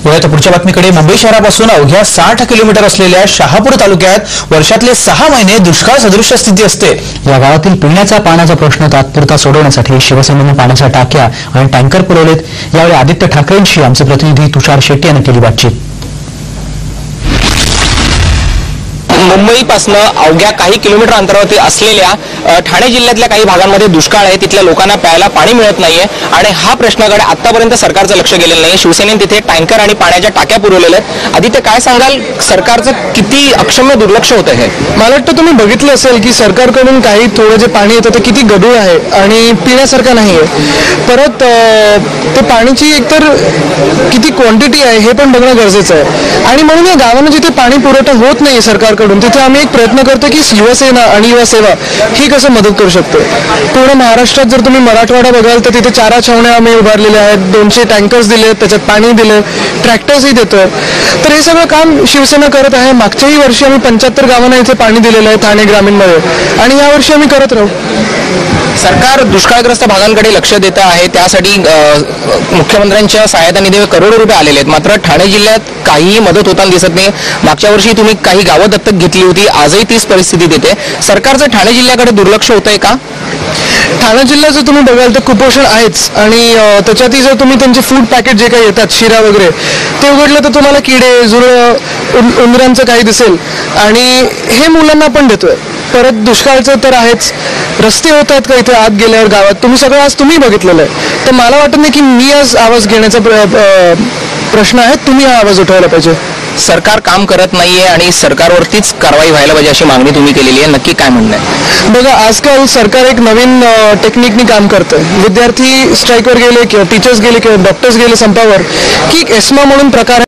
वळूया पुढच्या बातमीकडे. मुंबई शहरापासून अवघ्या 60 किलोमीटर असलेल्या शहापूर तालुक्यात वर्षातले 6 महिने दुष्काळ सदृश स्थिती असते. या गावातील पिण्याच्या पाण्याचा प्रश्न तात्पुरता सोडवण्यासाठी शिवसेनेने पाण्याच्या टाक्या आणि टँकर पुरवलेत. यावेळी आदित्य ठाकरेंशी आमचे प्रतिनिधी तुषार शेट्टी यांनी केली बातचीत. मुंबईपासून अवघ्या काही किलोमीटर अंतरावरती असलेल्या ठाणे जिल्ह्यातल्या काही भागांमध्ये दुष्काळ आहे. तिथल्या लोकांना प्यायला पाणी मिळत नाहीये आणि हा प्रश्नाकडे आतापर्यंत सरकारचं लक्ष गेलेलं नाही. शिवसेनेने तिथे टँकर आणि पाण्याच्या टाक्या पुरवलेल्या आहेत. आदित्य, काय सांगाल, सरकारचं किती अक्षम्य दुर्लक्ष होतं हे? मला वाटतं तुम्ही बघितलं असेल की सरकारकडून काही थोडं जे पाणी येतं ते किती गढूळ आहे आणि पिण्यासारखं नाही आहे. परत ते पाण्याची एकतर किती क्वांटिटी आहे हे पण बघणं गरजेचं आहे. आणि म्हणून या गावांना जिथे पाणी पुरवठा होत नाही सरकारकडून तिथे आम्ही एक प्रयत्न करतो की शिवसेना आणि युवा सेवा ही कसं मदत करू शकते. पूर्ण महाराष्ट्रात जर तुम्ही मराठवाडा बघाल तर तिथे 4 छावण्या आम्ही उभारलेल्या आहेत. 200 टँकर्स दिले, त्याच्यात पाणी दिले, ट्रॅक्टर्सही देतोय. तर हे सगळं काम शिवसेना करत आहे. मागच्याही वर्षी आम्ही 75 गावांना इथे पाणी दिलेलं आहे ठाणे ग्रामीणमध्ये आणि यावर्षी आम्ही करत राहू. सरकार दुष्काळग्रस्त भागांकडे लक्ष देत आहे. त्यासाठी मुख्यमंत्र्यांच्या सहायता निधीवर करोडो रुपये आलेले आहेत. मात्र ठाणे जिल्ह्यात काहीही मदत होताना दिसत नाही. मागच्या वर्षी तुम्ही काही गावं दत्तक घेतली होती, आजही तीच परिस्थिती देते. सरकारचं ठाणे जिल्ह्याकडे दुर्लक्ष होतंय का? ठाणे जिल्ह्यात जर तुम्ही बघाल तर कुपोषण आहेच आणि त्याच्यातही जर तुम्ही त्यांचे फूड पॅकेट जे काही येतात शिरा वगैरे ते उघडलं तर तुम्हाला किडे झुरळ उंदरांचं काही दिसेल आणि हे मुलांना पण देतोय. परत दुष्काळचं तर आहेच. रस्ते होत आहेत का इथे आत गेल्यावर गावात तुम्ही सगळं आज तुम्ही बघितलेलं आहे. तर मला वाटत नाही की मी आज आवाज घेण्याचा प्रश्न आहे. तुम्ही हा आवाज उठवायला पाहिजे. सरकार काम करत नाहीये आणि सरकारवरतीच कारवाई व्हायला पाहिजे अशी मागणी तुम्ही केलेली आहे. नक्की काय म्हणणं आहे? बघा, आजकाल सरकार एक नवीन टेक्निकनी काम करतंय. विद्यार्थी स्ट्राईकवर गेले किंवा टीचर्स गेले किंवा डॉक्टर्स गेले संपावर की एस्मा म्हणून प्रकार